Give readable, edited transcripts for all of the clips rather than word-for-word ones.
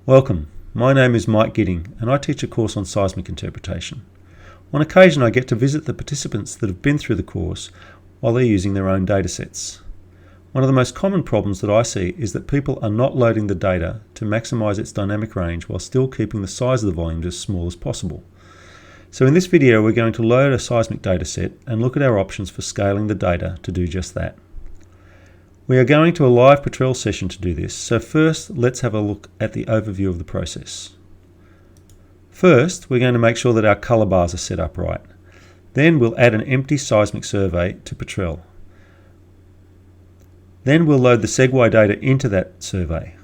Welcome, my name is Mike Gidding and I teach a course on seismic interpretation. On occasion I get to visit the participants that have been through the course while they're using their own datasets. One of the most common problems that I see is that people are not loading the data to maximise its dynamic range while still keeping the size of the volumes as small as possible. So in this video we're going to load a seismic dataset and look at our options for scaling the data to do just that. We are going to a live Petrel session to do this, so first let's have a look at the overview of the process. First, we're going to make sure that our colour bars are set up right. Then we'll add an empty seismic survey to Petrel. Then we'll load the SEGY data into that survey.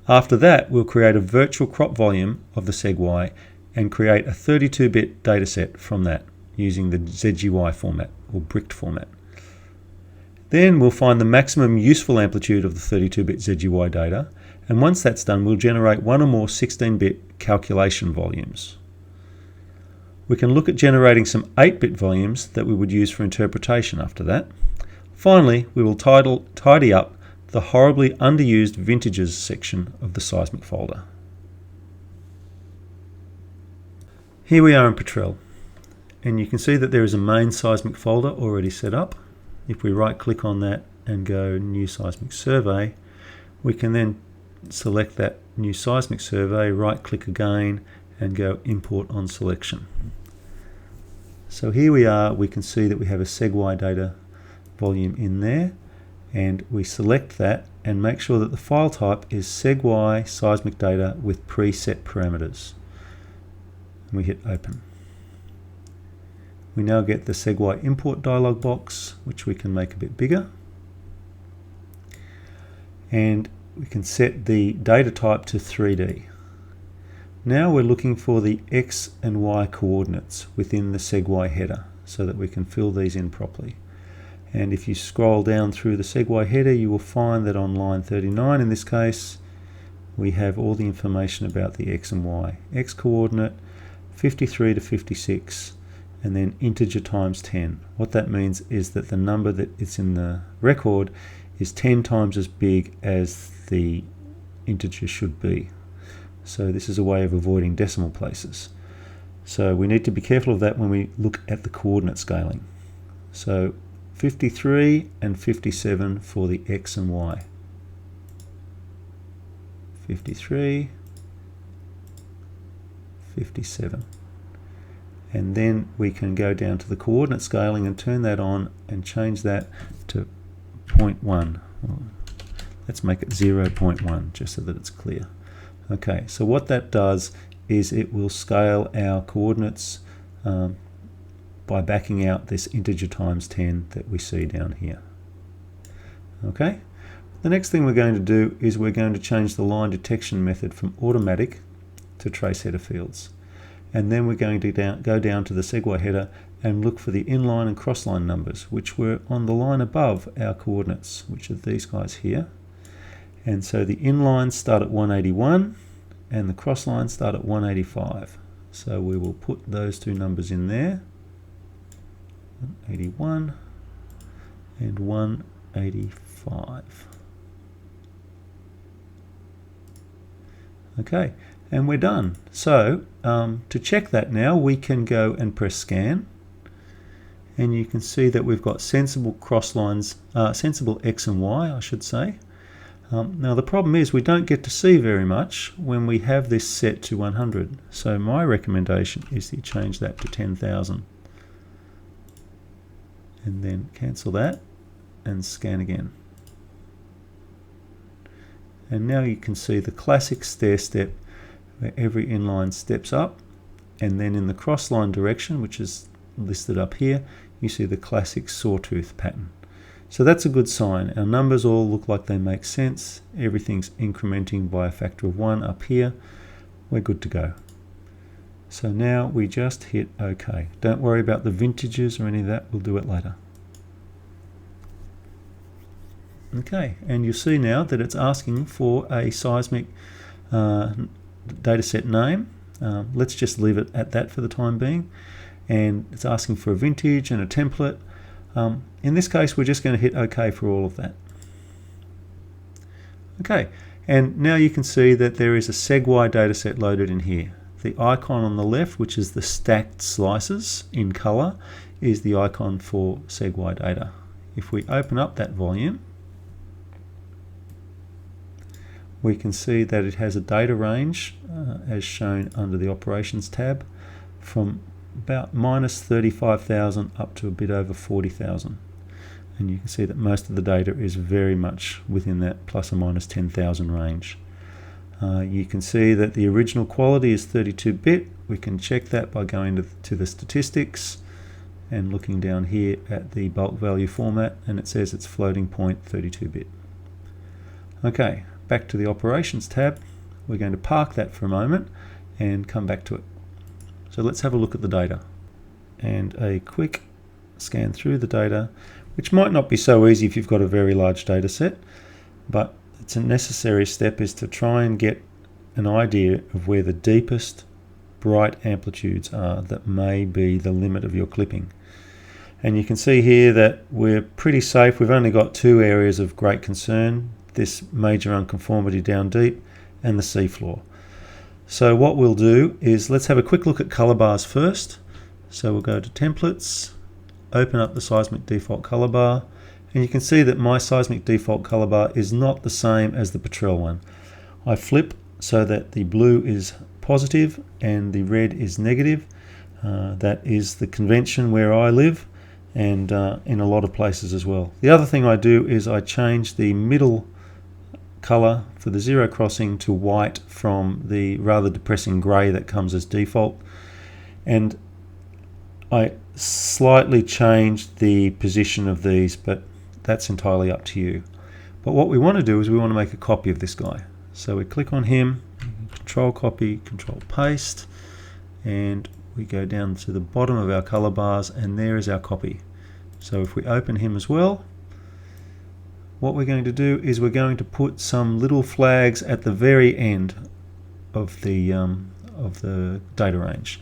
After that, we'll create a virtual crop volume of the SEGY and create a 32-bit dataset from that using the SEGY format or bricked format. Then we'll find the maximum useful amplitude of the 32-bit SEGY data, and once that's done we'll generate one or more 16-bit calculation volumes. We can look at generating some 8-bit volumes that we would use for interpretation after that. Finally, we will tidy up the horribly underused vintages section of the seismic folder. Here we are in Petrel, and you can see that there is a main seismic folder already set up. If we right click on that and go new seismic survey, we can then select that new seismic survey, right click again and go import on selection. So here we are, we can see that we have a SEGY data volume in there, and we select that and make sure that the file type is SEGY seismic data with preset parameters. And we hit open. We now get the SEGY import dialog box, which we can make a bit bigger. And we can set the data type to 3D. Now we're looking for the X and Y coordinates within the SEGY header so that we can fill these in properly. And if you scroll down through the SEGY header, you will find that on line 39 in this case, we have all the information about the X and Y. X coordinate 53 to 56. And then integer times 10. What that means is that the number that is in the record is 10 times as big as the integer should be. So this is a way of avoiding decimal places. So we need to be careful of that when we look at the coordinate scaling. So 53 and 57 for the X and Y. 53, 57. And then we can go down to the coordinate scaling and turn that on and change that to 0.1. Let's make it 0.1 just so that it's clear. Okay, so what that does is it will scale our coordinates by backing out this integer times 10 that we see down here. Okay, the next thing we're going to do is we're going to change the line detection method from automatic to trace header fields. And then we're going to go down to the SEGY header and look for the inline and crossline numbers, which were on the line above our coordinates, which are these guys here. And so the inlines start at 181 and the crosslines start at 185. So we will put those two numbers in there, 181 and 185. Okay. And we're done. So to check that now, we can go and press scan, and you can see that we've got sensible crosslines, sensible X and Y, I should say. Now the problem is we don't get to see very much when we have this set to 100. So my recommendation is that you change that to 10,000, and then cancel that and scan again. And now you can see the classic stair step, where every inline steps up, and then in the crossline direction, which is listed up here, you see the classic sawtooth pattern. So that's a good sign. Our numbers all look like they make sense. Everything's incrementing by a factor of 1 up here. We're good to go. So now we just hit OK. Don't worry about the vintages or any of that, we'll do it later. Okay, and you'll see now that it's asking for a seismic dataset name. Let's just leave it at that for the time being, and it's asking for a vintage and a template. In this case we're just going to hit OK for all of that. Okay, And now you can see that there is a SEGY dataset loaded in here. The icon on the left, which is the stacked slices in color, is the icon for SEGY data. If we open up that volume, we can see that it has a data range as shown under the Operations tab from about minus 35,000 up to a bit over 40,000. And you can see that most of the data is very much within that plus or minus 10,000 range. You can see that the original quality is 32-bit. We can check that by going to the statistics and looking down here at the bulk value format, and it says it's floating point 32-bit. Okay, back to the Operations tab. We're going to park that for a moment and come back to it. So let's have a look at the data. And a quick scan through the data, which might not be so easy if you've got a very large data set, but it's a necessary step is to try and get an idea of where the deepest bright amplitudes are that may be the limit of your clipping. And you can see here that we're pretty safe. We've only got two areas of great concern, this major unconformity down deep and the seafloor. So what we'll do is let's have a quick look at color bars first. So we'll go to templates, open up the Seismic default color bar, and you can see that my Seismic default color bar is not the same as the Petrel one. I flip so that the blue is positive and the red is negative. That is the convention where I live, and in a lot of places as well. The other thing I do is I change the middle color for the zero crossing to white from the rather depressing gray that comes as default, and I slightly changed the position of these, but that's entirely up to you. But what we want to do is we want to make a copy of this guy. So we click on him, control copy, control paste, and we go down to the bottom of our color bars, and there is our copy. So if we open him as well, what we're going to do is we're going to put some little flags at the very end of the data range.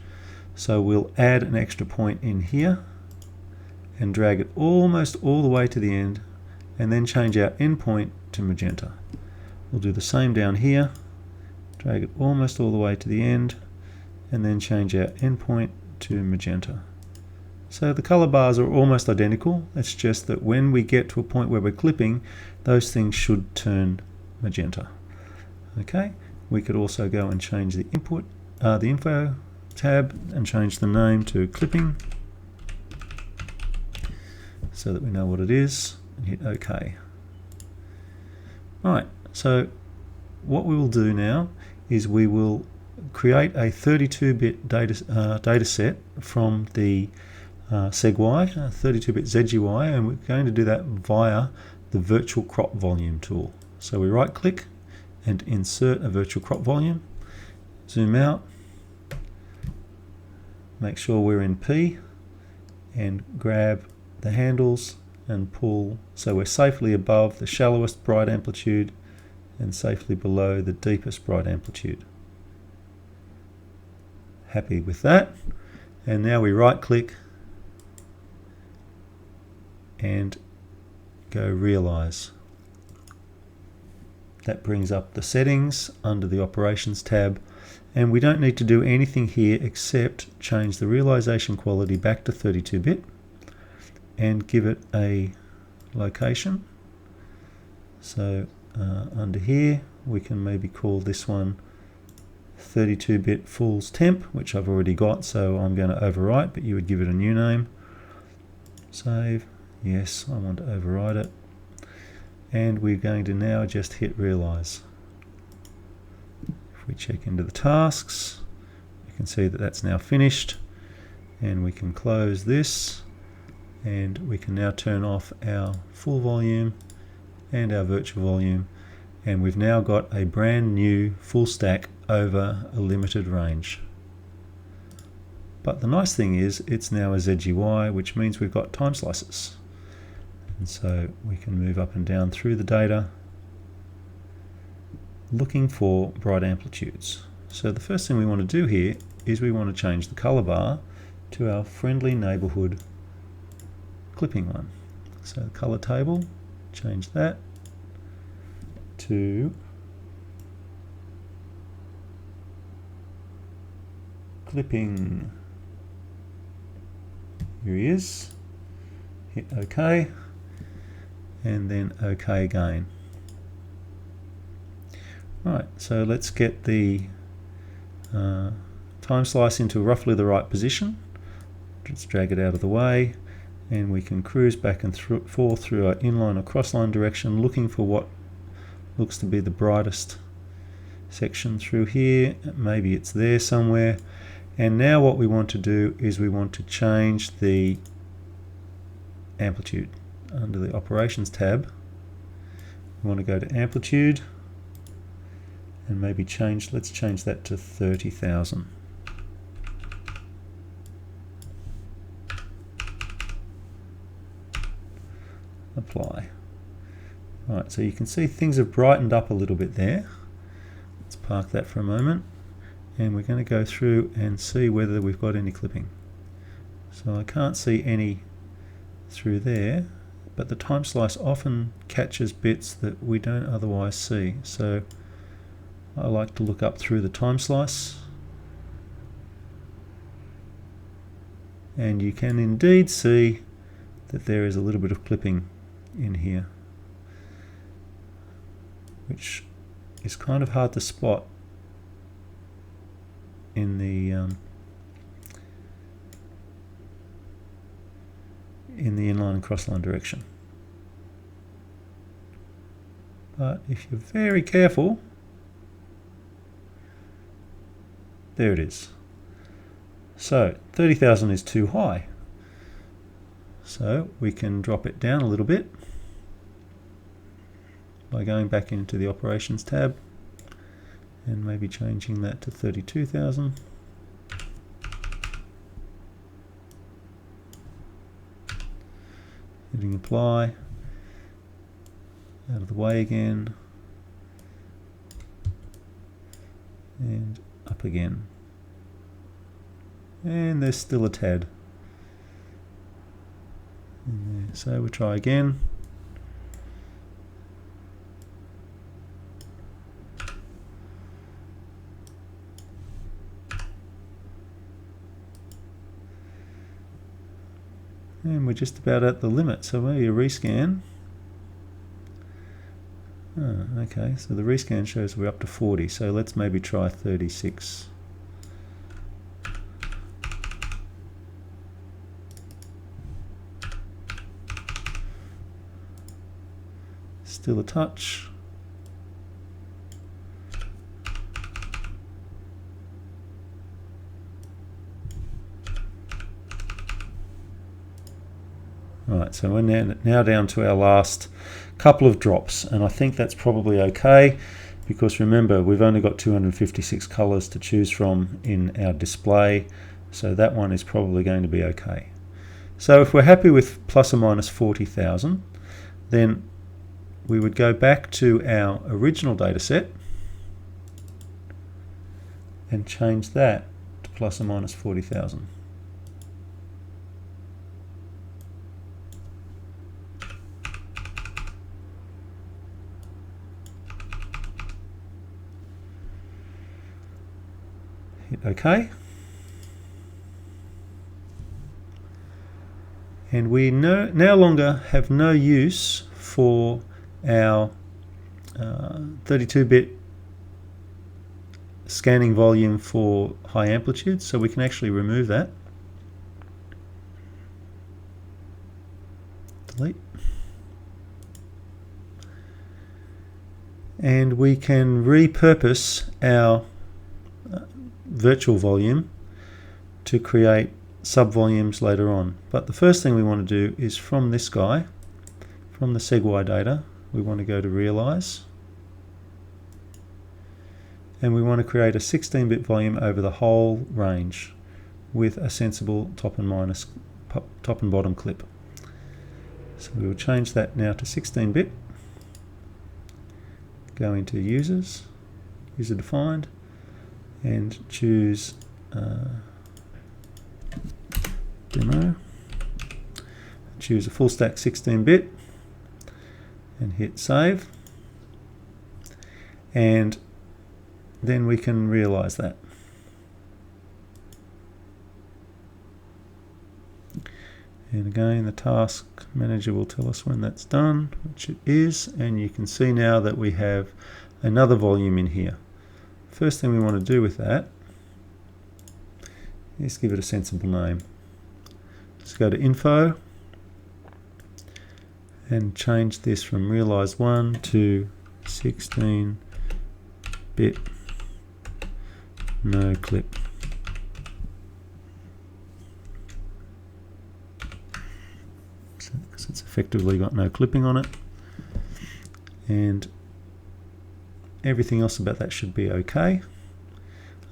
So we'll add an extra point in here and drag it almost all the way to the end, and then change our endpoint to magenta. We'll do the same down here, drag it almost all the way to the end, and then change our endpoint to magenta. So the color bars are almost identical. It's just that when we get to a point where we're clipping, those things should turn magenta. Okay, we could also go and change the info tab and change the name to clipping so that we know what it is, and hit OK. Right, so what we will do now is we will create a 32-bit data set from the SEGY, 32-bit SEGY, and we're going to do that via the virtual crop volume tool. So we right click and insert a virtual crop volume, zoom out, make sure we're in P, and grab the handles and pull so we're safely above the shallowest bright amplitude and safely below the deepest bright amplitude. Happy with that, and now we right click and go realize. That brings up the settings under the Operations tab, and we don't need to do anything here except change the realization quality back to 32-bit and give it a location. So under here we can maybe call this one 32-bit Fool's Temp, which I've already got, so I'm going to overwrite, but you would give it a new name. Save. Yes, I want to override it. And we're going to now just hit realize. If we check into the tasks, you can see that that's now finished, and we can close this, and we can now turn off our full volume and our virtual volume, and we've now got a brand new full stack over a limited range. But the nice thing is it's now a SEGY, which means we've got time slices. And so we can move up and down through the data looking for bright amplitudes. So the first thing we want to do here is we want to change the color bar to our friendly neighborhood clipping one. So color table, change that to clipping. Here he is. Hit OK, and then OK again. Right, so let's get the time slice into roughly the right position. Let's drag it out of the way, and we can cruise back and forth through our inline or crossline direction, looking for what looks to be the brightest section through here. Maybe it's there somewhere. And now what we want to do is we want to change the amplitude. Under the Operations tab, we want to go to Amplitude, and maybe let's change that to 30,000. Apply. Right, so you can see things have brightened up a little bit there. Let's park that for a moment, and we're going to go through and see whether we've got any clipping. So I can't see any through there, but the time slice often catches bits that we don't otherwise see. So I like to look up through the time slice, and you can indeed see that there is a little bit of clipping in here, which is kind of hard to spot in the inline and crossline direction. But if you're very careful, there it is. So 30,000 is too high. So we can drop it down a little bit by going back into the Operations tab and maybe changing that to 32,000. Hitting apply, out of the way again, and up again. And there's still a tad in there. So we'll try again. And we're just about at the limit, so maybe a rescan. Oh, okay, so the rescan shows we're up to 40, so let's maybe try 36. Still a touch. Right, so we're now down to our last couple of drops, and I think that's probably okay, because remember, we've only got 256 colors to choose from in our display, so that one is probably going to be okay. So if we're happy with plus or minus 40,000, then we would go back to our original data set and change that to plus or minus 40,000. Hit OK. And we no longer have no use for our 32-bit scanning volume for high amplitude, so we can actually remove that. Delete. And we can repurpose our virtual volume to create subvolumes later on. But the first thing we want to do is from this guy, from the SEGY data, we want to go to Realize, and we want to create a 16-bit volume over the whole range with a sensible top and bottom clip. So we will change that now to 16-bit, go into Users, User Defined, and choose Demo, choose a full stack 16-bit, and hit Save, and then we can realize that. And again, the task manager will tell us when that's done, which it is, and you can see now that we have another volume in here. First thing we want to do with that is give it a sensible name. Let's go to Info and change this from Realize 1 to 16-bit Noclip. Because it's effectively got no clipping on it, and everything else about that should be okay.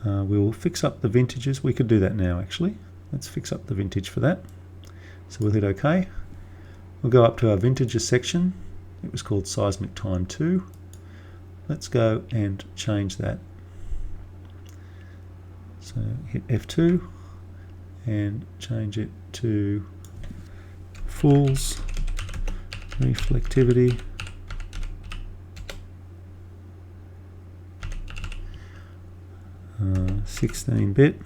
We'll fix up the vintages. We could do that now actually. Let's fix up the vintage for that. So we'll hit OK. We'll go up to our vintages section. It was called Seismic Time 2. Let's go and change that. So hit F2 and change it to Fool's Reflectivity 16-bit.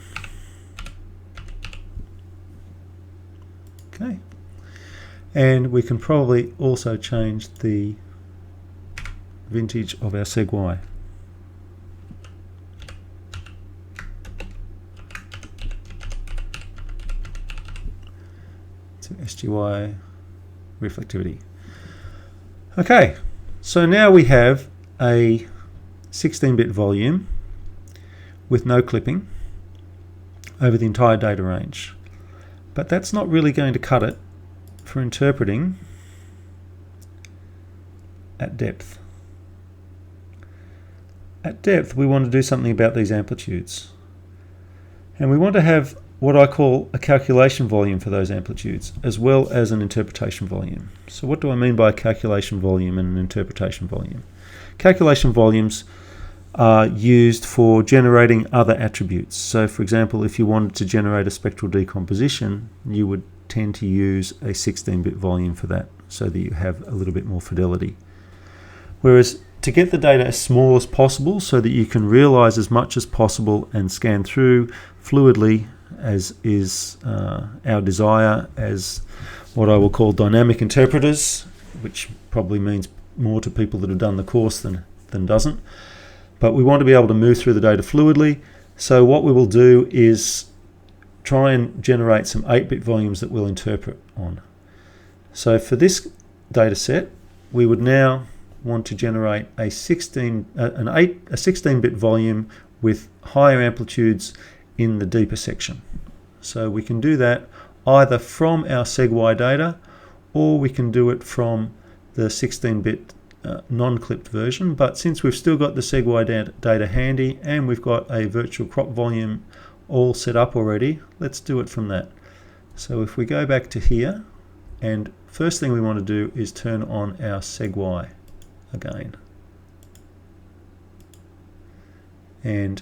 Okay, and we can probably also change the vintage of our SEGY. To SGY reflectivity. Okay, so now we have a 16-bit volume with no clipping over the entire data range. But that's not really going to cut it for interpreting at depth. At depth, we want to do something about these amplitudes. And we want to have what I call a calculation volume for those amplitudes, as well as an interpretation volume. So what do I mean by a calculation volume and an interpretation volume? Calculation volumes are used for generating other attributes. So for example, if you wanted to generate a spectral decomposition, you would tend to use a 16-bit volume for that, so that you have a little bit more fidelity. Whereas to get the data as small as possible so that you can realize as much as possible and scan through fluidly, as is our desire as what I will call dynamic interpreters, which probably means more to people that have done the course than doesn't. But we want to be able to move through the data fluidly. So what we will do is try and generate some 8-bit volumes that we'll interpret on. So for this data set, we would now want to generate a 16-bit volume with higher amplitudes in the deeper section. So we can do that either from our SEGY data, or we can do it from the 16-bit non-clipped version. But since we've still got the SEGY data handy and we've got a virtual crop volume all set up already, let's do it from that. So if we go back to here, and first thing we want to do is turn on our SEGY again. And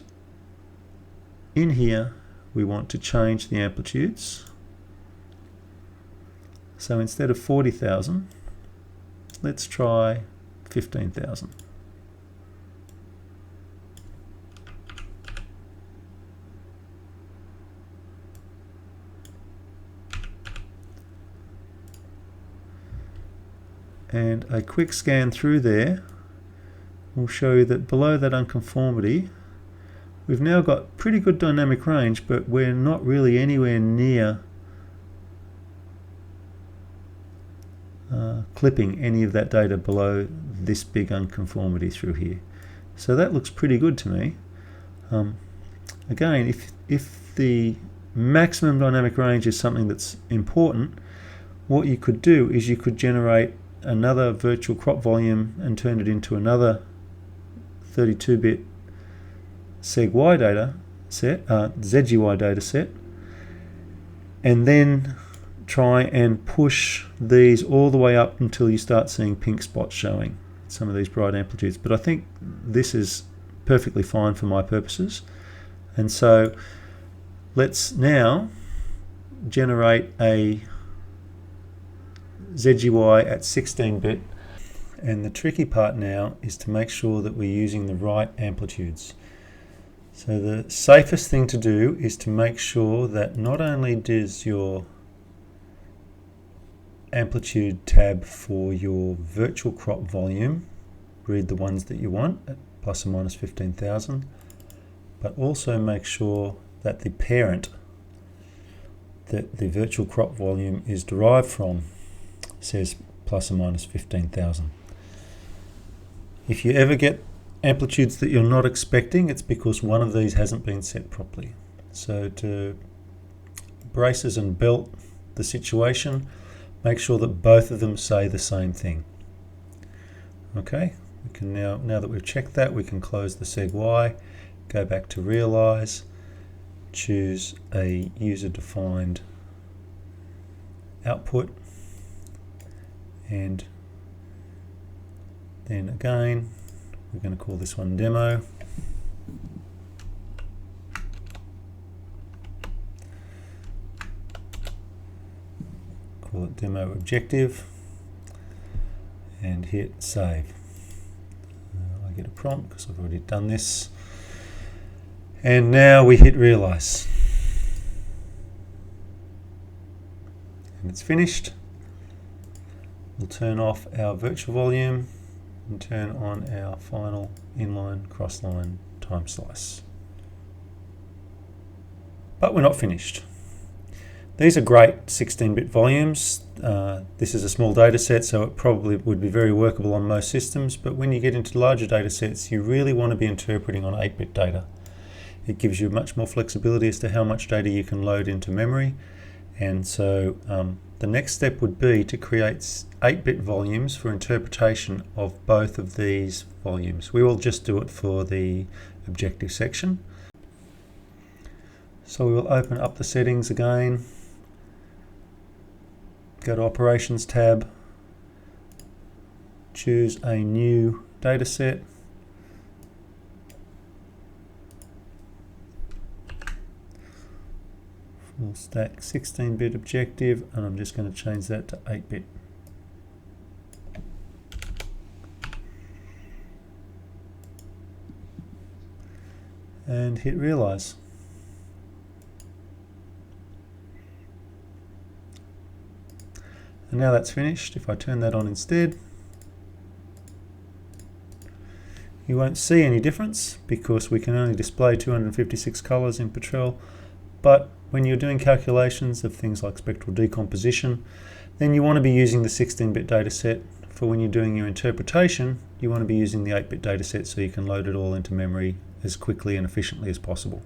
in here we want to change the amplitudes. So instead of 40,000, let's try 15,000. And a quick scan through there will show you that below that unconformity, we've now got pretty good dynamic range, but we're not really anywhere near clipping any of that data below this big unconformity through here. So that looks pretty good to me. Again, if the maximum dynamic range is something that's important, what you could do is you could generate another virtual crop volume and turn it into another 32-bit SEGY data set, SEGY data set, and then try and push these all the way up until you start seeing pink spots showing some of these bright amplitudes. But I think this is perfectly fine for my purposes. And so let's now generate a SEGY at 16-bit. And the tricky part now is to make sure that we're using the right amplitudes. So the safest thing to do is to make sure that not only does your amplitude tab for your virtual crop volume. Read the ones that you want at plus or minus 15,000, but also make sure that the parent that the virtual crop volume is derived from says plus or minus 15,000. If you ever get amplitudes that you're not expecting, it's because one of these hasn't been set properly. So to braces and belt the situation, make sure that both of them say the same thing. Okay, we can now that we've checked that, we can close the SEGY, go back to realize, choose a user-defined output, and then again we're going to call this one demo. Call it demo objective and hit save. I get a prompt because I've already done this, and now we hit realize and it's finished. We'll turn off our virtual volume and turn on our final inline crossline time slice. But we're not finished. These are great 16-bit volumes. This is a small data set, so it probably would be very workable on most systems, but when you get into larger data sets, you really want to be interpreting on 8-bit data. It gives you much more flexibility as to how much data you can load into memory, and so the next step would be to create 8-bit volumes for interpretation of both of these volumes. We will just do it for the objective section. So we will open up the settings again, go to Operations tab, choose a new data set, full stack 16-bit objective, and I'm just going to change that to 8-bit. And hit realize. And now that's finished. If I turn that on instead, you won't see any difference because we can only display 256 colors in Petrel. But when you're doing calculations of things like spectral decomposition, then you want to be using the 16-bit data set. For when you're doing your interpretation, you want to be using the 8-bit data set so you can load it all into memory as quickly and efficiently as possible.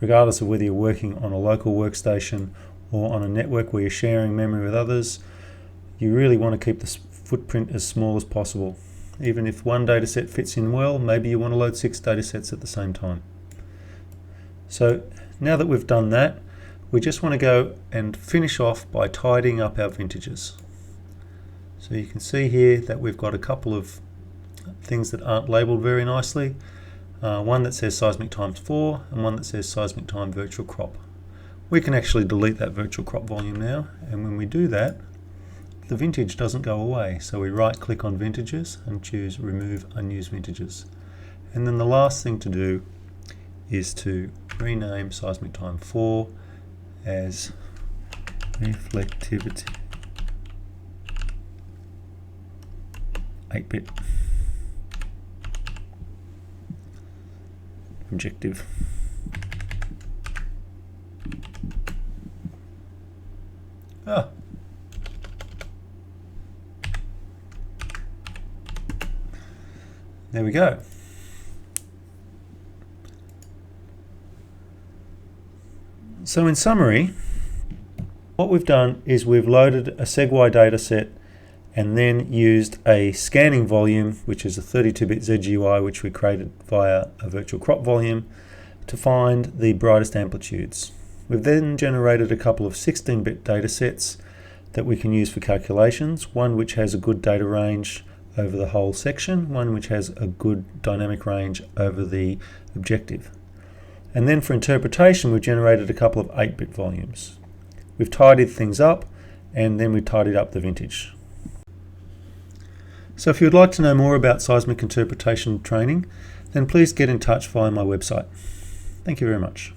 Regardless of whether you're working on a local workstation or on a network where you're sharing memory with others, you really want to keep the footprint as small as possible. Even if one data set fits in well, maybe you want to load 6 data sets at the same time. So now that we've done that, we just want to go and finish off by tidying up our vintages. So you can see here that we've got a couple of things that aren't labeled very nicely. One that says Seismic times 4 and one that says Seismic time virtual crop. We can actually delete that virtual crop volume now, and when we do that, the vintage doesn't go away. So we right click on vintages and choose remove unused vintages. And then the last thing to do is to rename Seismic time 4 as reflectivity 8-bit objective. There we go. So in summary, what we've done is we've loaded a SEGY data set and then used a scanning volume, which is a 32-bit SEGY, which we created via a virtual crop volume, to find the brightest amplitudes. We've then generated a couple of 16-bit data sets that we can use for calculations, one which has a good data range over the whole section, one which has a good dynamic range over the objective. And then for interpretation, we've generated a couple of 8-bit volumes. We've tidied things up, and then we tidied up the vintage. So if you would like to know more about seismic interpretation training, then please get in touch via my website. Thank you very much.